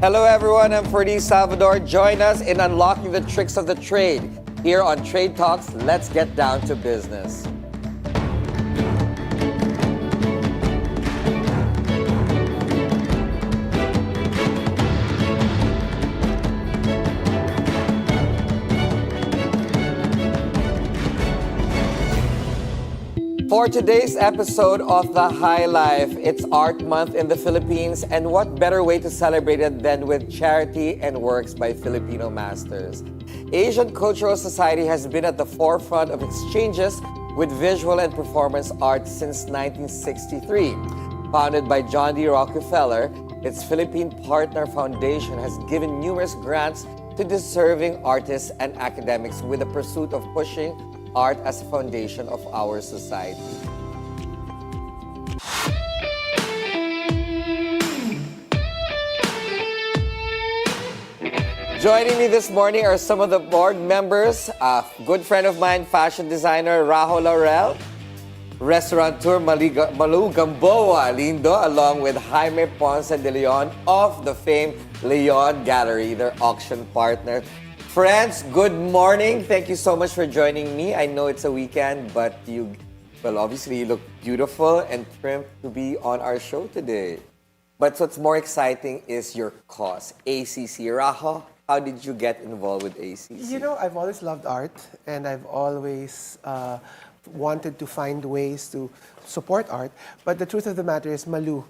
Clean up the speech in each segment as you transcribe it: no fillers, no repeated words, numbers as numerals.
Hello everyone, I'm Ferdi Salvador. Join us in unlocking the tricks of the trade. Here on Trade Talks, let's get down to business. For today's episode of The High Life, it's Art Month in the Philippines, and what better way to celebrate it than with charity and works by Filipino masters. Asian Cultural Society has been at the forefront of exchanges with visual and performance art since 1963. Founded by John D. Rockefeller, its Philippine Partner Foundation has given numerous grants to deserving artists and academics with the pursuit of pushing art as a foundation of our society. Joining me this morning are some of the board members, a good friend of mine, fashion designer Rajo Laurel, restaurateur Malu Gamboa, Lindo, along with Jaime, Ponce de León of the famed León Gallery, their auction partner. Friends, good morning. Thank you so much for joining me. I know it's a weekend, but obviously you look beautiful and trim to be on our show today. But what's more exciting is your cause, ACC. Rajo, how did you get involved with ACC? You know, I've always loved art, and I've always wanted to find ways to support art. But the truth of the matter is, Malu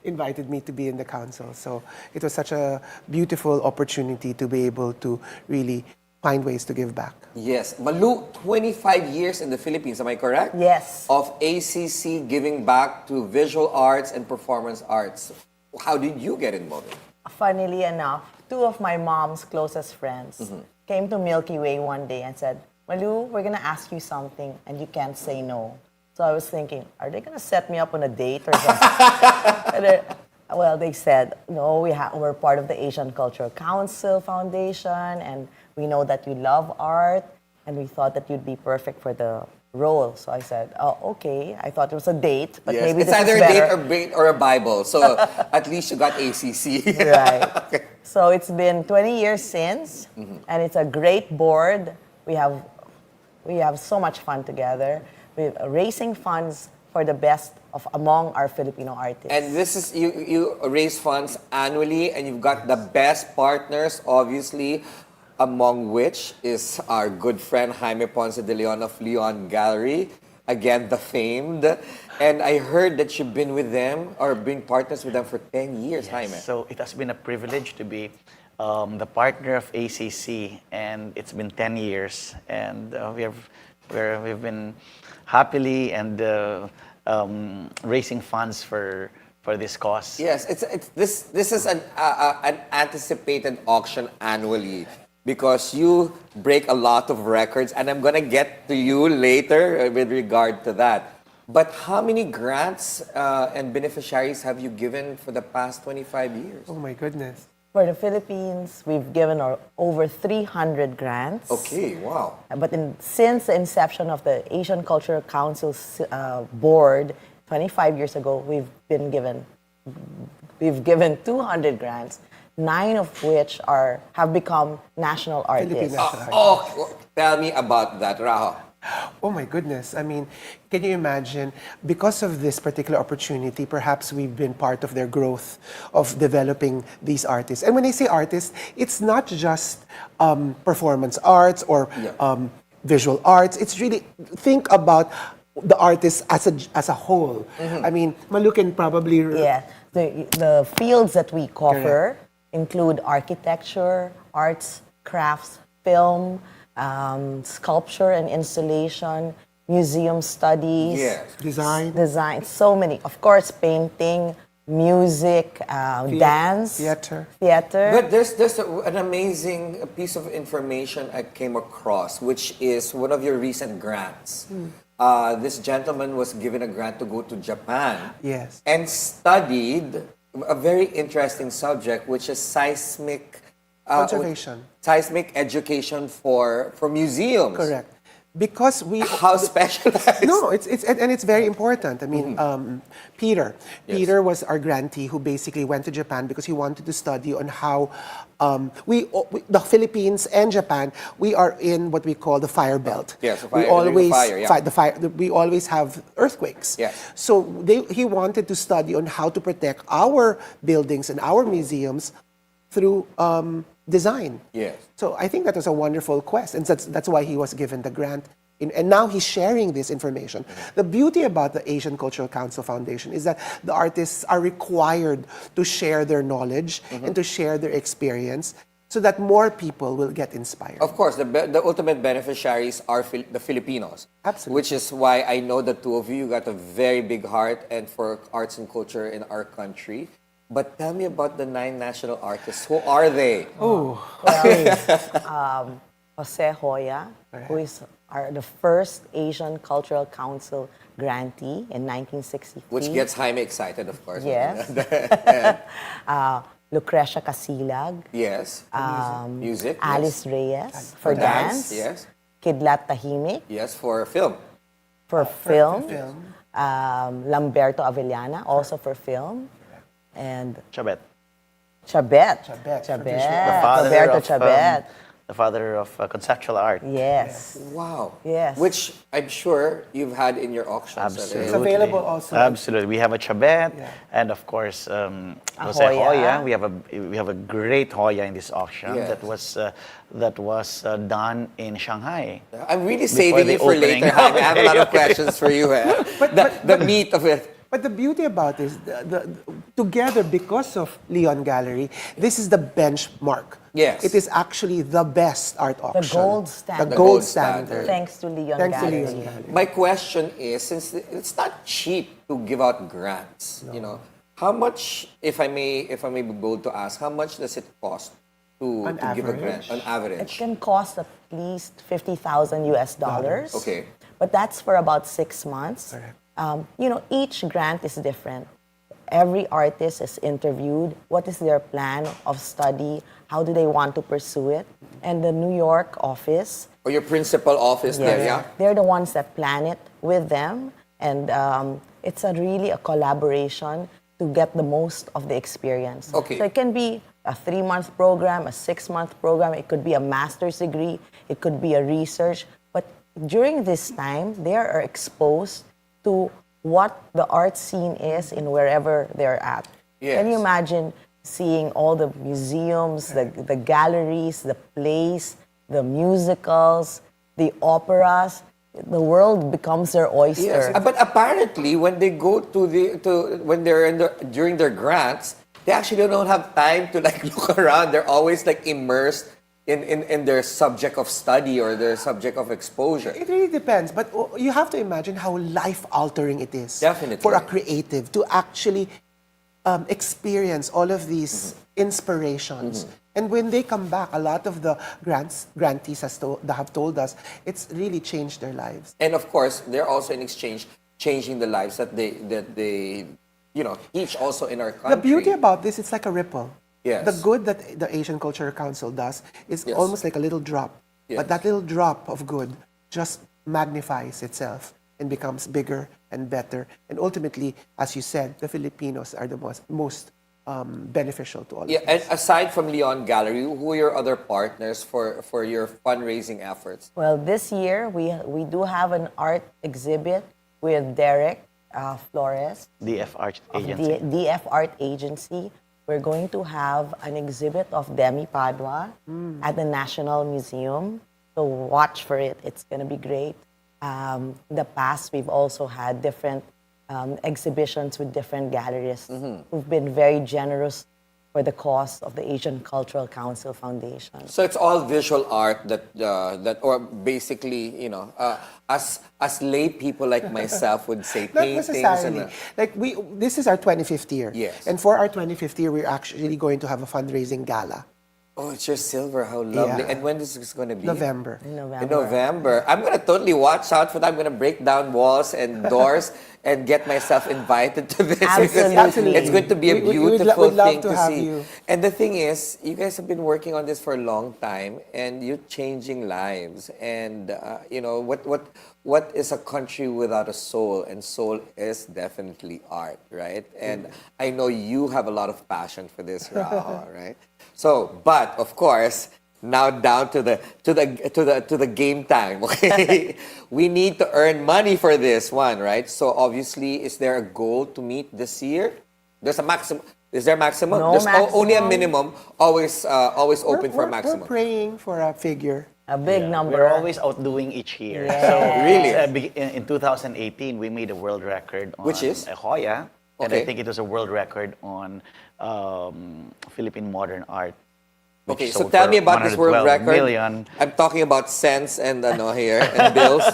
invited me to be in the council. So it was such a beautiful opportunity to be able to really find ways to give back. Yes. Malu, 25 years in the Philippines, am I correct? Yes. Of ACC giving back to visual arts and performance arts. How did you get involved? Funnily enough, two of my mom's closest friends came to Milky Way one day and said, Malu, we're going to ask you something and you can't say no. So I was thinking, are they going to set me up on a date or something? Well, they said, no, we're part of the Asian Cultural Council Foundation, and we know that you love art, and we thought that you'd be perfect for the role. So I said, oh, okay. I thought it was a date, but Yes. maybe it's this either is a better. date or a Bible. So at least you got ACC. Right. Okay. So it's been 20 years since, and it's a great board. We have so much fun together. We're raising funds for the best of among our Filipino artists. And this is, you raise funds annually, and you've got the best partners, obviously, among which is our good friend Jaime Ponce de León of León Gallery, again, the famed. And I heard that you've been with them, or been partners with them for 10 years, Yes. Jaime. So it has been a privilege to be the partner of ACC, and it's been 10 years, and we've been happily and raising funds for this cause. Yes, this is an anticipated auction annually because you break a lot of records, and I'm gonna get to you later with regard to that. But how many grants and beneficiaries have you given for the past 25 years? Oh my goodness. For the Philippines, we've given over 300 grants. Okay, wow. But since the inception of the Asian Cultural Council board 25 years ago, we've given 200 grants, 9 of which have become national artists. Philippine national Tell me about that, Rajo. Oh my goodness. I mean, can you imagine, because of this particular opportunity, perhaps we've been part of their growth of developing these artists. And when I say artists, it's not just performance arts or visual arts. It's really, think about the artists as a whole. I mean, Malu can probably... Yeah, the fields that we cover include architecture, arts, crafts, film, sculpture and installation, museum studies, Design. so many. Of course, painting, music, dance, theater. But there's an amazing piece of information I came across, which is one of your recent grants. This gentleman was given a grant to go to Japan. Yes. And studied a very interesting subject, which is seismic Conservation. Seismic education for museums. Correct. because we How specialized? no, it's very important. I mean, Peter. Yes. Peter was our grantee who basically went to Japan because he wanted to study on how the Philippines and Japan, we are in what we call the fire belt. Yes, the we fire- always the fire, yeah. fight the fire. We always have earthquakes. Yes. So he wanted to study on how to protect our buildings and our museums through design. Yes. So I think that was a wonderful quest, and that's why he was given the grant. And now he's sharing this information. The beauty about the Asian Cultural Council Foundation is that the artists are required to share their knowledge and to share their experience so that more people will get inspired. Of course, the ultimate beneficiaries are the Filipinos. Absolutely. Which is why I know the two of you got a very big heart and for arts and culture in our country. But tell me about the 9 national artists. Who are they? Well, Jose Hoya, who is the first Asian Cultural Council grantee in 1963. Which gets Jaime excited, of course. Yes. Lucrecia Casilag. Yes. Music. Alice Yes. Reyes for dance. Yes. Kidlat Tahimik Yes, for film. for film. film. Lamberto Avellana also for film. And Chabet, Chabet. Chabet, Roberto Chabet. the father of conceptual art. Yes. Wow. Yes. Which I'm sure you've had in your auctions. Absolutely. It's available also. Absolutely. We have a Chabet, Yeah. and of course, Jose Hoya. Hoya. We have a great Hoya in this auction Yes. that was done in Shanghai. I'm really saving the you for opening. later, Jaime. I have a lot of questions for you. Eh? The meat of it. But the beauty about this, together because of León Gallery, this is the benchmark. Yes. It is actually the best art auction. gold standard. The The gold gold standard. standard. Thanks to León Thanks to Gallery. León Gallery. My question is, since it's not cheap to give out grants, you know, how much, if I may be bold to ask, how much does it cost to On give a grant average? on It average? can cost at least $50,000 US. Okay. But that's for about 6 months. Correct. Each grant is different. Every artist is interviewed. What is their plan of study? How do they want to pursue it? And the New York office, Or your principal office there, yeah? they're the ones that plan it with them. And it's really a collaboration to get the most of the experience. Okay. So it can be a 3-month program, a 6-month program. It could be a master's degree. It could be a research. But during this time, they are exposed to what the art scene is in wherever they're at. Yes. Can you imagine seeing all the museums, the galleries, the plays, the musicals, the operas? The world becomes their oyster. Yes. But apparently, when they go when they're during their grants, they actually don't have time to like look around. They're always like immersed in their subject of study or their subject of exposure. It really depends, but you have to imagine how life-altering it is Definitely. for a creative to actually experience all of these inspirations. And when they come back, a lot of the grantees have told us it's really changed their lives. And of course, they're also in exchange changing the lives that they teach also in our country. The beauty about this, it's like a ripple. Yes. The good that the Asian Cultural Council does is Yes. almost like a little drop. Yes. But that little drop of good just magnifies itself and becomes bigger and better. And ultimately, as you said, the Filipinos are the most beneficial to all Yeah, of and this. aside from León Gallery, who are your other partners for your fundraising efforts? Well, this year we do have an art exhibit with Derek Flores DF Art of Agency. DF Art Agency. We're going to have an exhibit of Demi Padua at the National Museum. So watch for it. It's going to be great. In the past, we've also had different exhibitions with different gallerists who've been very generous for the cause of the Asian Cultural Council Foundation. So it's all visual art or basically, as lay people like myself would say, Not paintings necessarily. This is our 25th year. Yes. And for our 25th year, we're actually going to have a fundraising gala. Oh, it's your silver. How lovely. Yeah. And when is this going to be? November. In November. I'm going to totally watch out for that. I'm going to break down walls and doors and get myself invited to this. Absolutely. Absolutely. It's going to be a We'd beautiful love thing to to have see. you. And the thing is, you guys have been working on this for a long time, and you're changing lives. And what is a country without a soul? And soul is definitely art, right? And I know you have a lot of passion for this, Rajo, right? So, but of course, now down to the game time. Okay, we need to earn money for this one, right? So obviously, is there a goal to meet this year? There's a maximum. Is there maximum? No There's only a maximum. minimum. Always open for We're maximum. praying for a figure. A big number. We're always outdoing each year. Yes. So Really? in 2018, we made a world record on Which is? a Hoya, and Okay. I think it was a world record on Philippine modern art. which Okay, so sold tell for me about this world 112 record. million. I'm talking about cents and here and bills.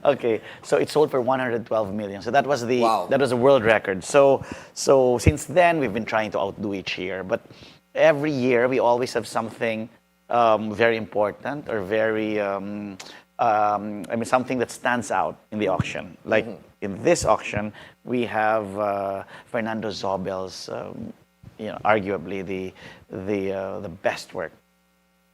Okay, so it sold for 112 million. So that was the Wow. that was a world record. So since then we've been trying to outdo each year, but every year we always have something very important or very something that stands out in the auction. Like in this auction, we have Fernando Zobel's arguably the best work,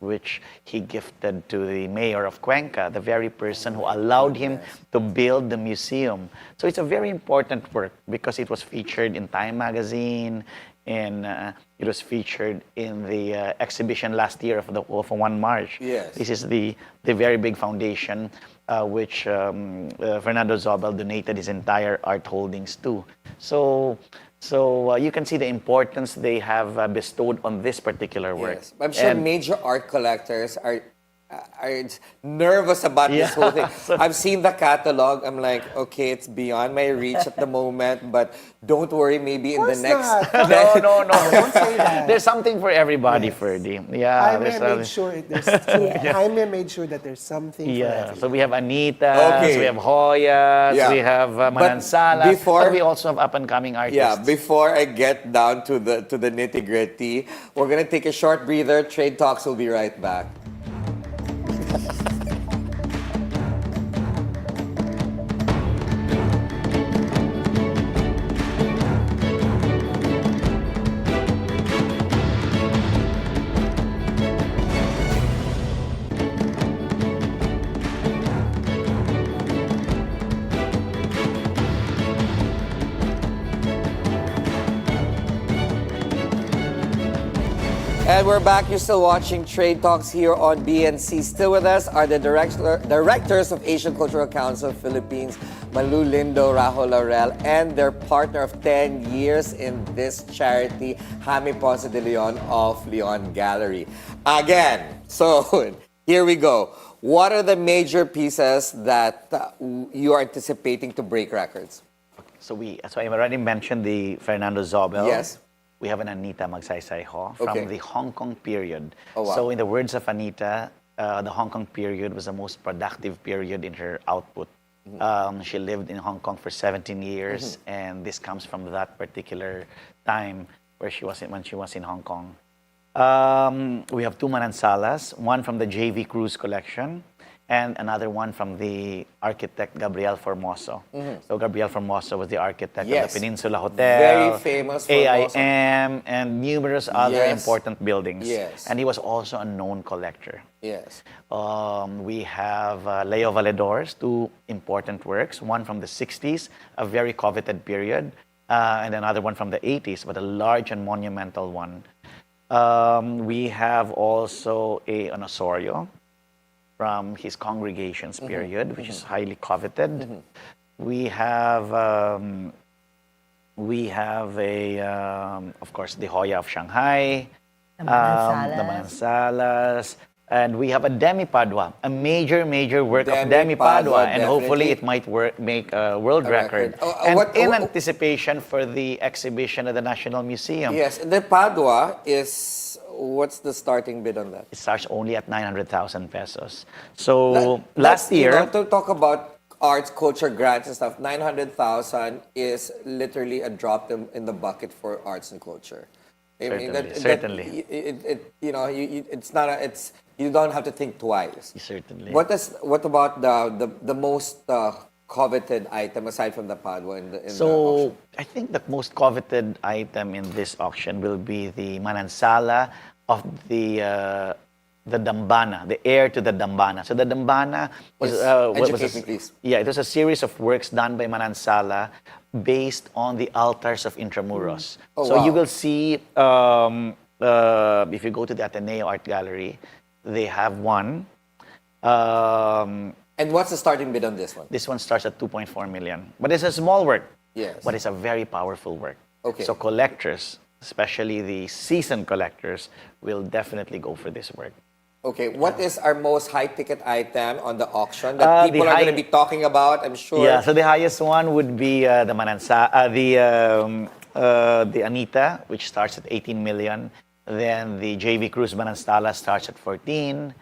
which he gifted to the mayor of Cuenca, the very person who allowed him to build the museum. So it's a very important work because it was featured in Time magazine, and it was featured in the exhibition last year of 1 March. Yes. This is the very big foundation which Fernando Zobel donated his entire art holdings to. So you can see the importance they have bestowed on this particular work. Yes. I'm sure And- major art collectors are nervous about this whole thing. I've seen the catalog. I'm like, okay, it's beyond my reach at the moment, but don't worry, maybe in the course next. not. No. Don't say that. There's something for everybody, Ferdi. Yeah, Jaime there's made sure Jaime made sure that there's something for yeah. everyone. So we have Anita, Okay. we have Hoyas, Yeah. we have But Manansalas, before- but we also have up-and-coming artists. Yeah, before I get down to the nitty-gritty, we're gonna take a short breather. Trade Talks will be right back. And we're back. You're still watching Trade Talks here on BNC. Still with us are the directors of Asian Cultural Council Philippines, Malu, Lindo, Rajo, Laurel, and their partner of 10 years in this charity, Jaime Ponce de León of León Gallery. Again, so here we go. What are the major pieces that you are anticipating to break records? So I've already mentioned the Fernando Zobel. Yes. We have an Anita Magsaysay-ho Okay. from the Hong Kong period. Oh, wow. So in the words of Anita, the Hong Kong period was the most productive period in her output. She lived in Hong Kong for 17 years, and this comes from that particular time when she was in Hong Kong. We have two Manansalas, one from the J.V. Cruz collection, and another one from the architect Gabriel Formoso. So Gabriel Formoso was the architect Yes. of the Peninsula Hotel, Very famous Formoso. AIM, and numerous other Yes. important buildings. Yes. And he was also a known collector. Yes. We have Leo Valedor's two important works, one from the 60s, a very coveted period, and another one from the 80s, but a large and monumental one. We have also an Osorio from his congregation's period, which is highly coveted. We have of course, the Hoya of Shanghai, The Manansalas. the Manansalas, and we have a Demi Padua, a major work of Demi Demi Padua, Padua, and hopefully definitely. it might make a world A record. record. And What- in what- anticipation for the exhibition at the National Museum. Yes, the Padua is, what's the starting bid on that? It starts only at 900,000 pesos. So last year, to talk about arts, culture, grants and stuff, 900,000 is literally a drop in the bucket for arts and culture. I mean, Certainly. it's not you don't have to think twice. certainly. What about the most coveted item aside from the Padua in the auction? So I think the most coveted item in this auction will be the Manansala of the Dambana, the heir to the Dambana. So the Dambana was, Yes. was Educate a, me, please. yeah, it was a series of works done by Manansala based on the altars of Intramuros. Oh, so you wow. will see, if you go to the Ateneo Art Gallery, they have one. And what's the starting bid on this one? This one starts at 2.4 million. But it's a small work. Yes. But it's a very powerful work. Okay. So collectors, especially the seasoned collectors, will definitely go for this work. Okay, what is our most high-ticket item on the auction that The people are going to high- be talking about, I'm sure? Yeah, so the highest one would be the the Anita, which starts at 18 million. Then the JV Cruz Manansala starts at 14.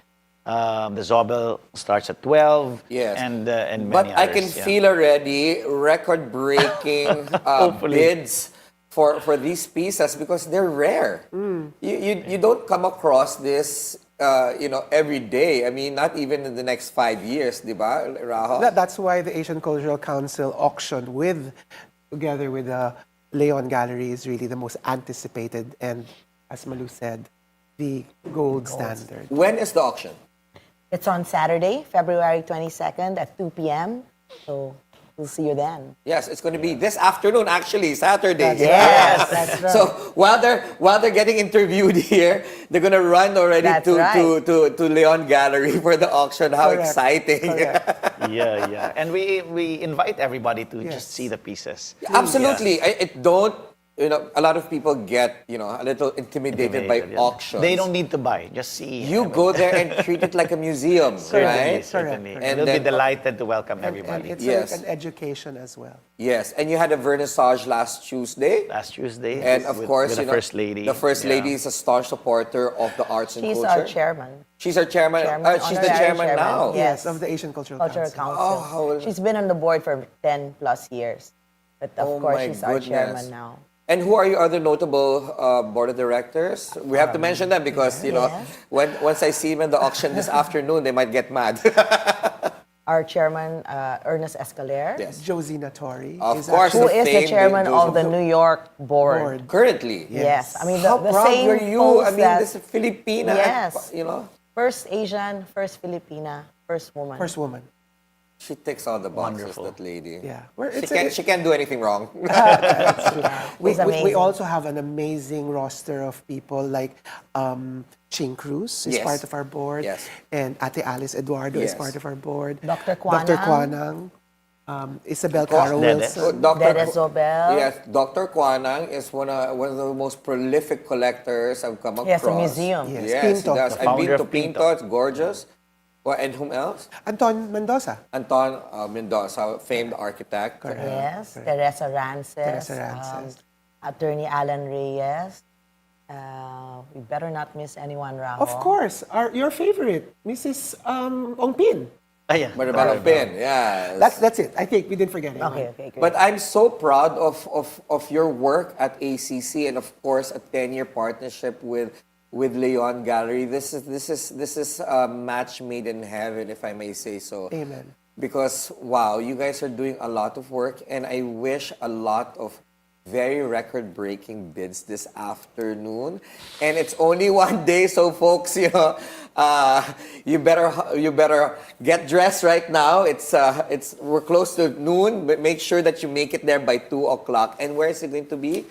The Zobel starts at 12. Yes. And many But I others, can yeah. feel already record-breaking Hopefully. bids for these pieces because they're rare. You don't come across this every day. I mean, not even in the next 5 years, di ba, Rajo? That's why the Asian Cultural Council auction together with the León Gallery is really the most anticipated and, as Malu said, the gold standard. When is the auction? It's on Saturday, February 22nd at 2 p.m. So we'll see you then. Yes, it's going to be this afternoon, actually, Saturday. Yes, that's right. So while they're getting interviewed here, they're going to run already That's to right. to León Gallery for the auction. How Correct. exciting! Correct. Yeah. And we invite everybody to Yes. just see the pieces. Absolutely. It don't. A lot of people get a little intimidated by Yeah. auctions. They don't need to buy, just see. You go there and treat it like a museum, right? Certainly. Correct. And They'll then- be delighted to welcome And everybody. it's Yes. like an education as well. Yes, and you had a vernissage last Tuesday. Last Tuesday, And of course, with the First Lady. The First Yeah. Lady is a staunch supporter of the arts and She's culture. our chairman. She's our chairman. She's the honorary chairman now. Yes. Of the Asian Cultural Cultural Council. Council. Oh, how- She's been on the board for 10 plus years. But of Oh course, my she's our goodness. chairman now. And who are your other notable board of directors? We have to mention them because, Yes. once I see them in the auction this afternoon, they might get mad. Our chairman, Ernest Escaler, Yes. Josina Tori. Of is course. who actually is the famed chairman Joseph- of the New York board. board. Currently. Yes. I mean, How the proud same were you? folks I mean, that- this Filipina. Yes. First First Asian, first Filipina, first woman. First woman. She ticks all the boxes, Wonderful. that lady. Yeah. She can't do anything wrong. We It's amazing. also have an amazing roster of people like Ching Cruz is Yes. part of our board. Yes. And Ate Alice Eduardo is Yes. part of our board. Dr. Dr. Kwanang. Isabel Caro Dede. Wilson. Dede Zobel. Yes, Dr. Kwanang is one of the most prolific collectors I've come across. He has a museum. Yes, Yes, Pinto. he does. The I've been founder to of Pinto. Pinto. It's gorgeous. Well, and whom else? Anton Mendoza. Anton Mendoza, famed architect. Yes, Teresa Rances. Teresa Rances. Attorney Alan Reyes. We better not miss anyone, Rajo. Of course, your favorite, Mrs. Ong Pin. Yeah. Maribel Pin, yeah. That's it. I think we didn't forget anyone. Okay, great. But I'm so proud of your work at ACC and of course a 10-year partnership with León Gallery. This is a match made in heaven, if I may say so. Amen. Because wow, you guys are doing a lot of work, and I wish a lot of very record-breaking bids this afternoon. And it's only one day, so folks, you better get dressed right now. We're close to noon, but make sure that you make it there by 2:00. And where is it going to be?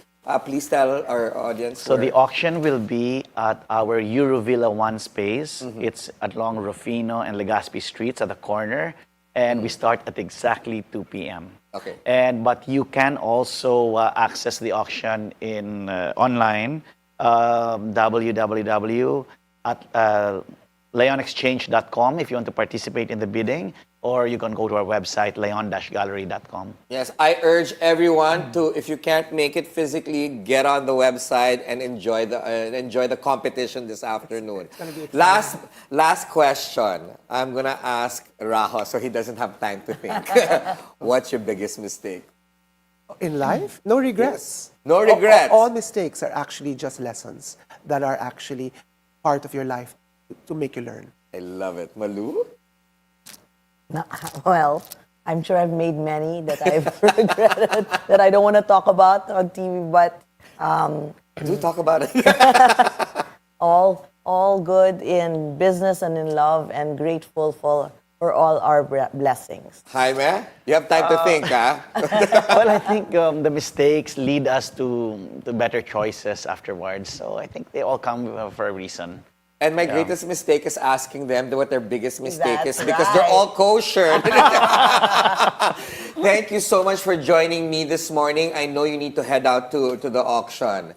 Please tell our audience. So where. the auction will be at our Eurovilla 1 space. Mm-hmm. It's along Rufino and Legazpi streets at the corner. And we start at exactly 2 p.m. Okay. But you can also access the auction in online, www at leonexchange.com if you want to participate in the bidding, or you can go to our website, leon-gallery.com. Yes, I urge everyone to, if you can't make it physically, get on the website and enjoy the competition this afternoon. Last question. I'm gonna ask Rajo so he doesn't have time to think. What's your biggest mistake? In life, no regrets. No regrets. All mistakes are actually just lessons that are actually part of your life to make you learn. I love it. Malu? No, well, I'm sure I've made many that I've regretted that I don't want to talk about on TV, but Do talk about it. all good in business and in love, and grateful for all our blessings. Jaime, you have time to think, huh? Well, I think the mistakes lead us to better choices afterwards. So I think they all come for a reason. And my greatest mistake is asking them what their biggest mistake That's is because they're right. all kosher. Thank you so much for joining me this morning. I know you need to head out to the auction.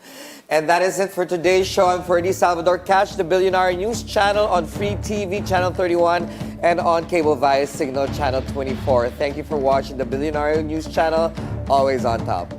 And that is it for today's show. I'm Ferdi Salvador. Catch the Bilyonaryo News channel on Free TV, Channel 31, and on cable via Signal Channel 24. Thank you for watching the Bilyonaryo News channel. Always on top.